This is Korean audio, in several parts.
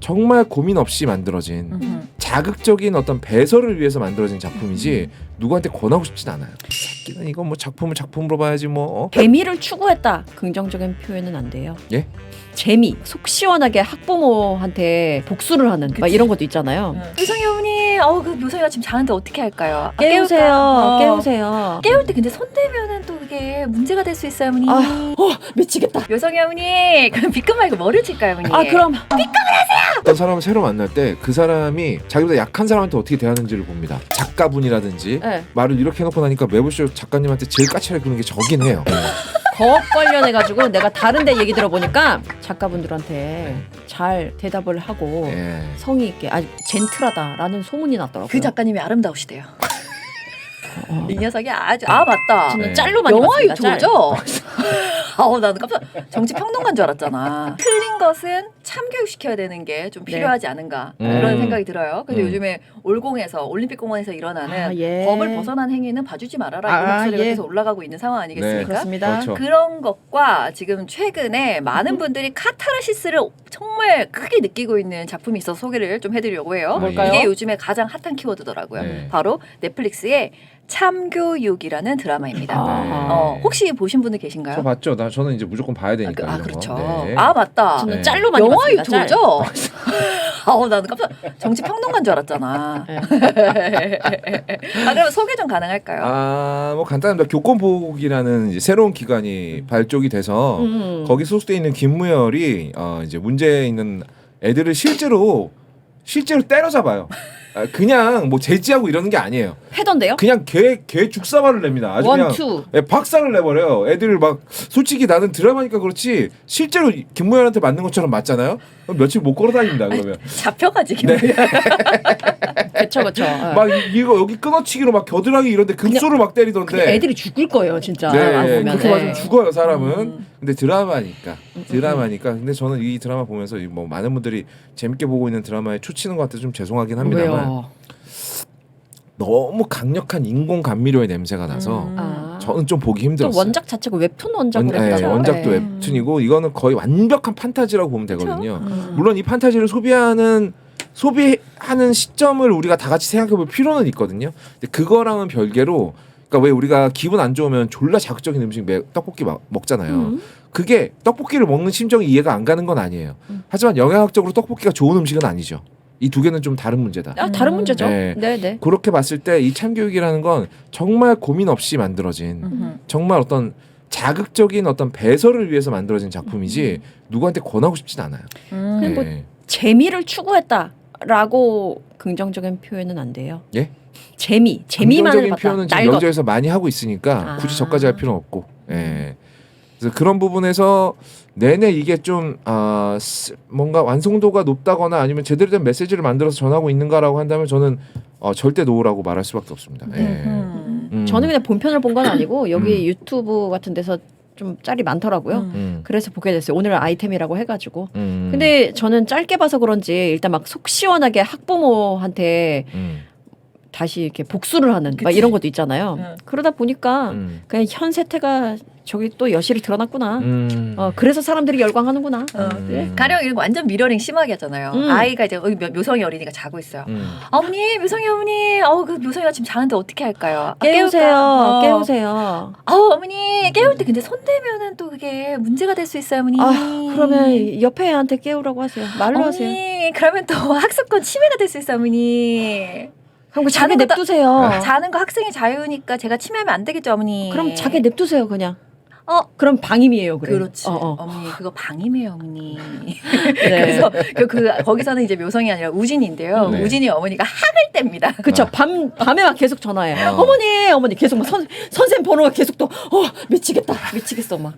정말 고민 없이 만들어진 자극적인 어떤 배설을 위해서 만들어진 작품이지 누구한테 권하고 싶진 않아요. 새끼는 이거 뭐 작품을 작품으로 봐야지 뭐. 재미를 추구했다. 긍정적인 표현은 안 돼요. 예? 재미. 속 시원하게 학부모한테 복수를 하는 막 이런 것도 있잖아요. 묘성이 어머니, 그 묘성이가 지금 자는데 어떻게 할까요? 깨우세요. 깨우세요. 깨울 때 근데 손 대면은 또 그게 문제가 될 수 있어요, 어머니. 미치겠다. 묘성이 어머니, 그럼 B급 말고 뭐를 칠까요, 어머니? 그럼 어떤 사람을 새로 만날 때 그 사람이 자기보다 약한 사람한테 어떻게 대하는지를 봅니다. 작가분이라든지 네. 말을 이렇게 해놓고 나니까 매부쇼 작가님한테 제일 까칠하게 구는 게 저긴 해요. 거업 관련해가지고 내가 다른데 얘기 들어보니까 작가분들한테 잘 대답을 하고 예. 성의 있게 아주 젠틀하다라는 소문이 났더라고요. 그 작가님이 아름다우시대요. 이 녀석이 아주 맞다. 저는 네. 짤로 많이 영화 봤습니다. 짤. 유튜버죠? 나는 깜짝 정치평론가인 줄 알았잖아. 틀린 것은 참교육시켜야 되는 게 좀 필요하지 않은가 그런 생각이 들어요. 근데 요즘에 올공에서 올림픽공원에서 일어나는 예. 법을 벗어난 행위는 봐주지 말아라 이 목소리가 예. 계속 올라가고 있는 상황 아니겠습니까? 네. 그렇습니다. 그렇죠. 그런 것과 지금 최근에 많은 분들이 카타르시스를 정말 크게 느끼고 있는 작품이 있어서 소개를 좀 해드리려고 해요. 뭘까요? 이게 요즘에 가장 핫한 키워드더라고요. 네. 바로 넷플릭스의 참교육이라는 드라마입니다. 혹시 보신 분들 계신가요? 저 봤죠. 저는 이제 무조건 봐야 되니까. 이런 거. 그렇죠. 네. 맞다. 저는 네. 짤로 많이 영화 봤습니다. 짤. 유튜버죠? 나는 깜짝 정치평론가인 줄 알았잖아. 그럼 소개 좀 가능할까요? 뭐 간단합니다. 교권보호국이라는 이제 새로운 기관이 발족이 돼서 거기 소속돼 있는 김무열이 이제 문제 있는 애들을 실제로 때려잡아요. 그냥 뭐 제지하고 이러는 게 아니에요. 해던데요? 그냥 개 죽사발을 냅니다. 아주 원, 그냥 투. 박살을 내버려요. 애들 막 솔직히 나는 드라마니까 그렇지 실제로 김무열한테 맞는 것처럼 맞잖아요. 그럼 며칠 못 걸어다닙니다. 그러면 잡혀가지고. 네. 그쵸. 막 이거 여기 끊어치기로 막 겨드랑이 이런데 급소를 막 때리던데. 그냥 애들이 죽을 거예요, 진짜. 네, 안 보면. 그렇게 네. 맞으면 죽어요 사람은. 근데 드라마니까. 근데 저는 이 드라마 보면서 뭐 많은 분들이 재밌게 보고 있는 드라마에 초치는 것 같아서 좀 죄송하긴 합니다만 왜요? 너무 강력한 인공 감미료의 냄새가 나서 저는 좀 보기 힘들었어요. 또 원작 자체가 웹툰 원작으로 했죠. 원작도 네. 웹툰이고 이거는 거의 완벽한 판타지라고 보면 되거든요. 물론 이 판타지를 소비하는 시점을 우리가 다 같이 생각해볼 필요는 있거든요. 근데 그거랑은 별개로, 그러니까 왜 우리가 기분 안 좋으면 졸라 자극적인 음식 떡볶이 먹잖아요. 그게 떡볶이를 먹는 심정이 이해가 안 가는 건 아니에요. 하지만 영양학적으로 떡볶이가 좋은 음식은 아니죠. 이 두 개는 좀 다른 문제다. 다른 문제죠. 네. 네. 그렇게 봤을 때 이 참교육이라는 건 정말 고민 없이 만들어진 정말 어떤 자극적인 어떤 배설을 위해서 만들어진 작품이지 누구한테 권하고 싶진 않아요. 그리고 네. 재미를 추구했다라고 긍정적인 표현은 안 돼요. 예? 재미만을 긍정적인 봤다. 표현은 지금 날것. 영재에서 많이 하고 있으니까 굳이 저까지 할 필요는 없고. 예. 그래서 그런 부분에서 내내 이게 좀 뭔가 완성도가 높다거나 아니면 제대로 된 메시지를 만들어서 전하고 있는가라고 한다면 저는 절대 노라고 말할 수밖에 없습니다. 예. 저는 그냥 본편을 본 건 아니고 여기 유튜브 같은 데서 좀 짤이 많더라고요. 그래서 보게 됐어요. 오늘 아이템이라고 해가지고. 근데 저는 짧게 봐서 그런지 일단 막 속 시원하게 학부모한테 다시 이렇게 복수를 하는 막 이런 것도 있잖아요. 그러다 보니까 그냥 현 세태가 저기 또 여실히 드러났구나. 그래서 사람들이 열광하는구나. 네. 가령 이런 거 완전 미러링 심하게 하잖아요. 아이가 이제 묘성이 어린이가 자고 있어요. 어머니, 묘성이 어머니, 그 묘성이가 지금 자는데 어떻게 할까요? 깨우세요. 깨우세요. 어머니, 깨울 때 근데 손 대면은 또 그게 문제가 될 수 있어요, 어머니. 그러면 옆에 애한테 깨우라고 하세요. 말로 하세요. 어머니, 그러면 또 학습권 침해가 될 수 있어요, 어머니. 그럼 자기 냅두세요. 자는 거 학생의 자유니까 제가 침해하면 안 되겠죠, 어머니. 그럼 자기 냅두세요, 그냥. 그럼 방임이에요, 그래. 그렇지. 어머니, 그거 방임이에요, 어머니. 네. 그래서 거기서는 이제 묘성이 아니라 우진인데요. 네. 우진이 어머니가 학을 뗍니다. 그쵸. 밤에 막 계속 전화해. 어머니 계속 막 선생님 번호가 계속 또 미치겠어 막.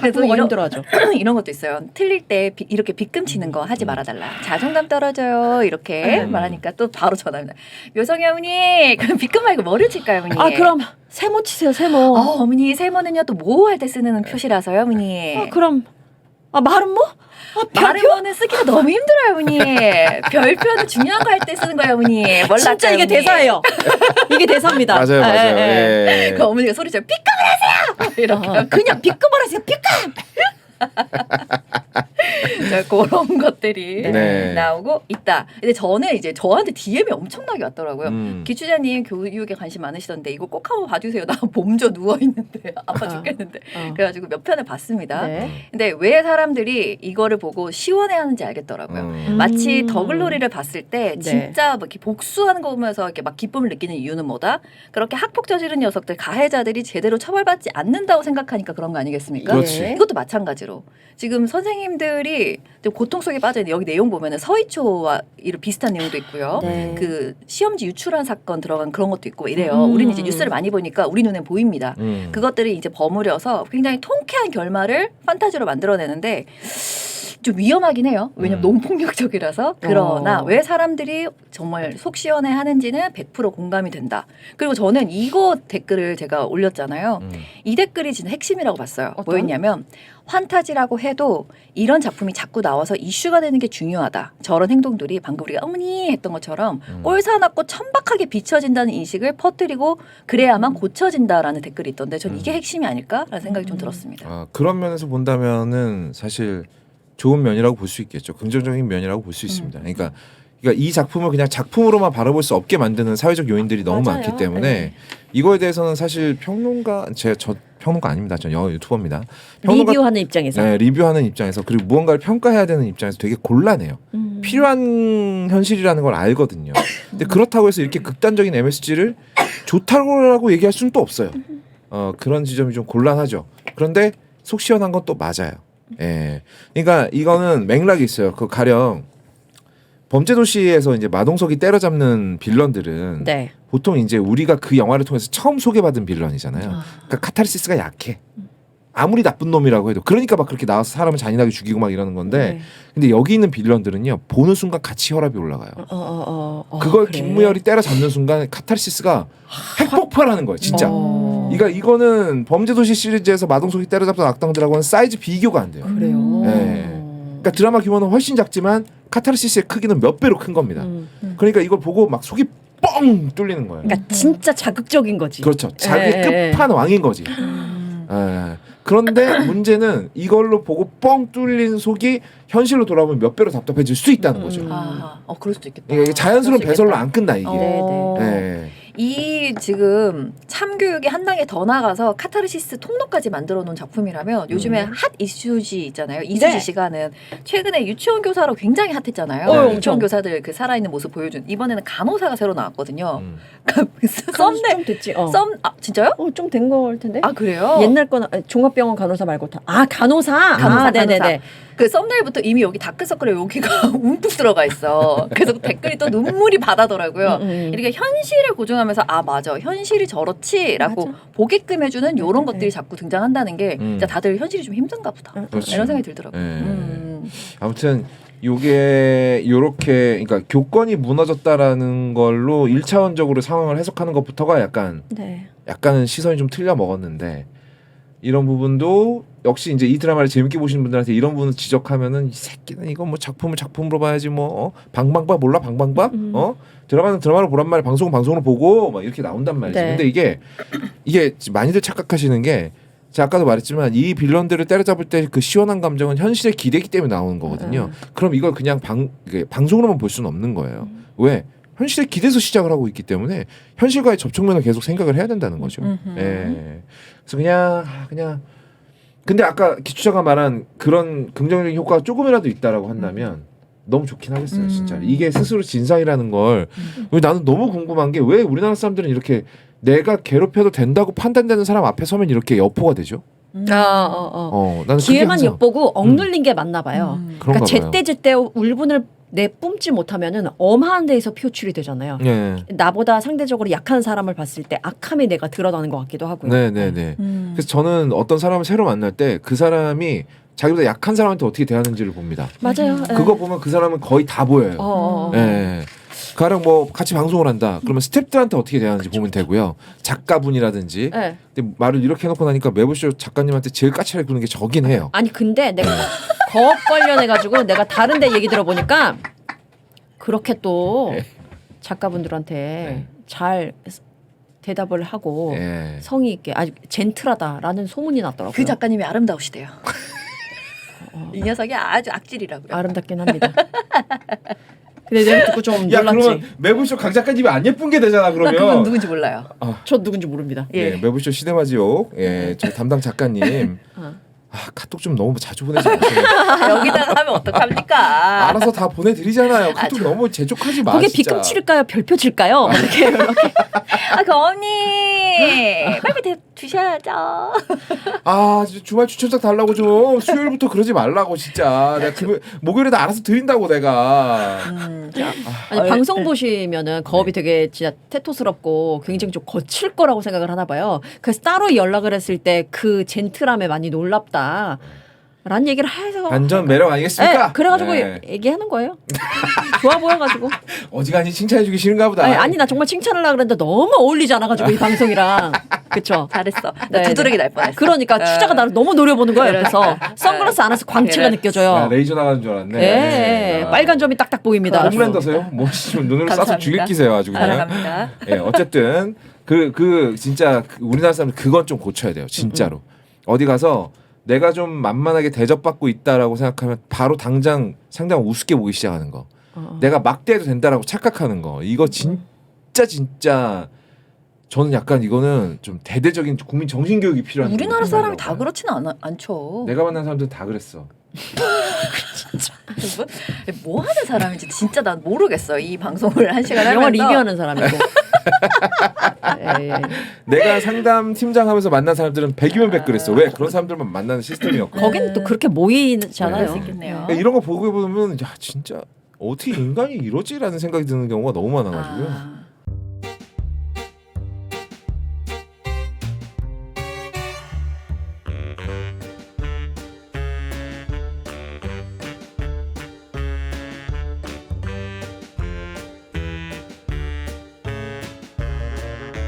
그래서 힘들어하죠. 이런 것도 있어요. 틀릴 때 이렇게 빗금 치는 거 하지 말아달라. 자존감 떨어져요. 이렇게 말하니까 또 바로 전화합니다. 묘성이 어머니, 그럼 빗금 말고 뭐를 칠까요, 어머니? 그럼 세모 치세요, 세모. 어머니, 세모는요 또 뭐 할 때 쓰는 표시라서요, 어머니. 그럼 말은 뭐? 말은 쓰기가 너무 힘들어요, 어머니. 별표는 중요한 거 할 때 쓰는 거예요, 어머니. 몰랐죠, 진짜 이게 어머니. 대사예요. 이게 대사입니다. 맞아요. 예. 그 어머니가 소리쳐 삐끔을 하세요. 이렇게 그냥 빗금을 하세요, 빗금. 자, 그런 것들이 네. 나오고 있다. 근데 저는 이제 저한테 DM이 엄청나게 왔더라고요. 기추자님 교육에 관심 많으시던데 이거 꼭 한번 봐주세요. 나 몸져 누워 있는데 아파 죽겠는데. 그래가지고 몇 편을 봤습니다. 네. 근데 왜 사람들이 이거를 보고 시원해하는지 알겠더라고요. 마치 더글로리를 봤을 때 네. 진짜 막 이렇게 복수하는 거 보면서 이렇게 막 기쁨을 느끼는 이유는 뭐다? 그렇게 학폭 저지른 녀석들 가해자들이 제대로 처벌받지 않는다고 생각하니까 그런 거 아니겠습니까? 그렇지. 이것도 마찬가지로 지금 선생님들이 좀 고통 속에 빠져 있는 여기 내용 보면은 서희초와 이런 비슷한 내용도 있고요. 네. 그 시험지 유출한 사건 들어간 그런 것도 있고 이래요. 우리는 이제 뉴스를 많이 보니까 우리 눈에 보입니다. 그것들이 이제 버무려서 굉장히 통쾌한 결말을 판타지로 만들어내는데 좀 위험하긴 해요. 왜냐면 너무 폭력적이라서. 그러나 왜 사람들이 정말 속 시원해 하는지는 100% 공감이 된다. 그리고 저는 이거 댓글을 제가 올렸잖아요. 이 댓글이 진짜 핵심이라고 봤어요. 어떤? 뭐였냐면 환타지라고 해도 이런 작품이 자꾸 나와서 이슈가 되는 게 중요하다. 저런 행동들이 방금 우리가 어머니 했던 것처럼 꼴사납고 천박하게 비춰진다는 인식을 퍼뜨리고 그래야만 고쳐진다라는 댓글이 있던데 전 이게 핵심이 아닐까라는 생각이 좀 들었습니다. 그런 면에서 본다면은 사실 좋은 면이라고 볼 수 있겠죠. 긍정적인 면이라고 볼 수 있습니다. 그러니까 이 작품을 그냥 작품으로만 바라볼 수 없게 만드는 사회적 요인들이 너무 맞아요. 많기 때문에 네. 이거에 대해서는 사실 저 평론가 아닙니다. 저 영어 유튜버입니다. 리뷰하는 입장에서. 네, 리뷰하는 입장에서 그리고 무언가를 평가해야 되는 입장에서 되게 곤란해요. 필요한 현실이라는 걸 알거든요. 근데 그렇다고 해서 이렇게 극단적인 MSG를 좋다고 얘기할 수는 또 없어요. 그런 지점이 좀 곤란하죠. 그런데 속 시원한 건 또 맞아요. 예. 그러니까 이거는 맥락이 있어요. 그 가령 범죄도시에서 이제 마동석이 때려잡는 빌런들은 네. 보통 이제 우리가 그 영화를 통해서 처음 소개받은 빌런이잖아요. 그러니까 카타르시스가 약해. 아무리 나쁜 놈이라고 해도 그러니까 막 그렇게 나와서 사람을 잔인하게 죽이고 막 이러는 건데 네. 근데 여기 있는 빌런들은요 보는 순간 같이 혈압이 올라가요. 그걸 그래. 김무열이 때려잡는 순간 카타르시스가 핵폭발하는 거예요. 진짜. 그러니까 이거는 범죄도시 시리즈에서 마동석이 때려잡던 악당들하고는 사이즈 비교가 안 돼요. 그래요. 예. 그러니까 드라마 규모는 훨씬 작지만 카타르시스의 크기는 몇 배로 큰 겁니다. 그러니까 이걸 보고 막 속이 뻥 뚫리는 거예요. 그러니까 진짜 자극적인 거지. 그렇죠. 자기의 예. 끝판왕인 거지. 예. 그런데 문제는 이걸로 보고 뻥 뚫린 속이 현실로 돌아오면 몇 배로 답답해질 수 있다는 거죠. 그럴 수도 있겠다. 이게 자연스러운 그럴 수 배설로 있겠다. 안 끝나 이게. 네. 예. 이 지금 참교육이 한 단계 더 나가서 카타르시스 통로까지 만들어 놓은 작품이라면 요즘에 핫 이슈지 있잖아요. 이수지 네. 씨가 하는 최근에 유치원 교사로 굉장히 핫했잖아요. 네. 유치원 교사들 그 살아있는 모습 보여준 이번에는 간호사가 새로 나왔거든요. 썸네 썸네 좀 됐지. 진짜요? 좀 된 걸 텐데. 아 그래요? 옛날 거는 종합병원 간호사 말고 다. 간호사. 간호사. 네네네. 그 썸네일부터 이미 여기 다크서클에 여기가 움푹 들어가 있어. 그래서 댓글이 또 눈물이 바다더라고요. 이렇게 현실을 고증하면서 맞아 현실이 저렇지라고 맞아. 보게끔 해주는 이런 네. 것들이 자꾸 등장한다는 게 진짜 다들 현실이 좀 힘든가 보다. 그렇죠. 이런 생각이 들더라고요. 예. 아무튼 요게 요렇게 그러니까 교권이 무너졌다라는 걸로 1차원적으로 상황을 해석하는 것부터가 약간은 시선이 좀 틀려 먹었는데 이런 부분도 역시 이제 이 드라마를 재밌게 보시는 분들한테 이런 부분을 지적하면은 이 새끼는 이거 뭐 작품을 작품으로 봐야지 뭐 방방바 몰라 방방바 드라마는 드라마로 보란 말이야 방송은 방송으로 보고 막 이렇게 나온단 말이지. 네. 근데 이게 많이들 착각하시는 게 제가 아까도 말했지만 이 빌런들을 때려잡을 때 그 시원한 감정은 현실에 기대기 때문에 나오는 거거든요. 그럼 이걸 그냥 방송으로만 볼 수는 없는 거예요. 왜? 현실에 기대서 시작을 하고 있기 때문에 현실과의 접촉면을 계속 생각을 해야 된다는 거죠. 예. 그래서 그냥 근데 아까 기초자가 말한 그런 긍정적인 효과가 조금이라도 있다라고 한다면 너무 좋긴 하겠어요, 진짜. 이게 스스로 진상이라는 걸 나는 너무 궁금한 게 왜 우리나라 사람들은 이렇게 내가 괴롭혀도 된다고 판단되는 사람 앞에 서면 이렇게 여포가 되죠? 나는 그게 기회만 항상 엿보고 억눌린 게 맞나 봐요. 그런가 그러니까 봐요. 제때 울분을 내뿜지 못하면은 엄한 데에서 표출이 되잖아요. 네. 나보다 상대적으로 약한 사람을 봤을 때 악함이 내가 드러나는 것 같기도 하고요. 네네네. 그래서 저는 어떤 사람을 새로 만날 때 그 사람이 자기보다 약한 사람한테 어떻게 대하는지를 봅니다. 맞아요. 그거 보면 그 사람은 거의 다 보여요. 네. 가령 뭐 같이 방송을 한다. 그러면 스태프들한테 어떻게 대하는지 보면 되고요. 작가분이라든지. 네. 근데 말을 이렇게 해놓고 나니까 매부쇼 작가님한테 제일 까칠하게 구는 게 저긴 해요. 아니 근데 내가 거 관련해가지고 내가 다른데 얘기 들어보니까 그렇게 또 작가분들한테 잘 대답을 하고 성의 있게 아주 젠틀하다라는 소문이 났더라고요. 그 작가님이 아름다우시대요. 이 녀석이 아주 악질이라고요. 아름답긴 합니다. 근데 내가 듣고 좀 야 놀랐지. 그러면 매부쇼 강 작가님이 안 예쁜 게 되잖아 나 그건 그러면. 누군지 몰라요. 저 누군지 모릅니다. 예. 네, 매부쇼 시네마지옥 저 담당 작가님. 카톡 좀 너무 자주 보내지 마세요. 여기다가 하면 어떡합니까? 알아서 다 보내드리잖아요. 카톡 너무 재촉하지 마. 거기에 진짜. 비금 칠까요? 별표 칠까요? 이렇게 그 언니 빨리 주셔야죠. 진짜 주말 추천작 달라고 좀 수요일부터 그러지 말라고 진짜. 내가 목요일에도 알아서 드린다고 내가. 아니 방송 보시면은 거업이 되게 진짜 테토스럽고 굉장히 좀 거칠 거라고 생각을 하나 봐요. 그래서 따로 연락을 했을 때 그 젠틀함에 많이 놀랍다. 라는 얘기를 해서 반전 매력 아니겠습니까? 네, 그래가지고 네. 얘기하는 거예요. 좋아 보여가지고. 어지간히 칭찬해주기 싫은가 보다. 아니 나 정말 칭찬을 하려고 그랬는데 너무 어울리지 않아가지고 이 방송이랑. 그쵸? 잘했어. 나 네, 두드러기 날 뻔했어. 그러니까 취자가 나를 너무 노려보는 거야 옆에서. 선글라스 안에서 광채가 그래. 느껴져요. 레이저 나가는 줄 알았네. 예, 빨간 점이 딱딱 보입니다. 아주. 홈랜더세요? 뭐 눈으로 쏴서 감사합니다. 죽일 기세요 아주 그냥. 사랑합니다. 예, 어쨌든 진짜 우리나라 사람들 그건 좀 고쳐야 돼요 진짜로. 어디 가서 내가 좀 만만하게 대접받고 있다라고 생각하면 바로 당장 상대방 우습게 보기 시작하는 거. 내가 막대해도 된다라고 착각하는 거. 이거 진짜 저는 약간 이거는 좀 대대적인 국민 정신교육이 필요한. 우리나라 사람이 다 생각이라고 봐요. 그렇지는 않죠. 내가 만난 사람들은 다 그랬어. 뭐 하는 사람인지 진짜 난 모르겠어. 이 방송을 한 시간 하면서. 영화 리뷰하는 사람이고. 예. 내가 상담 팀장 하면서 만난 사람들은 100이면 100 그랬어. 왜? 그런 사람들만 만나는 시스템이었고. 거긴 또 그렇게 그럴 수 모이잖아요. 있겠네요. 그러니까 이런 거 보고 보면 야 진짜 어떻게 인간이 이러지라는 생각이 드는 경우가 너무 많아가지고요.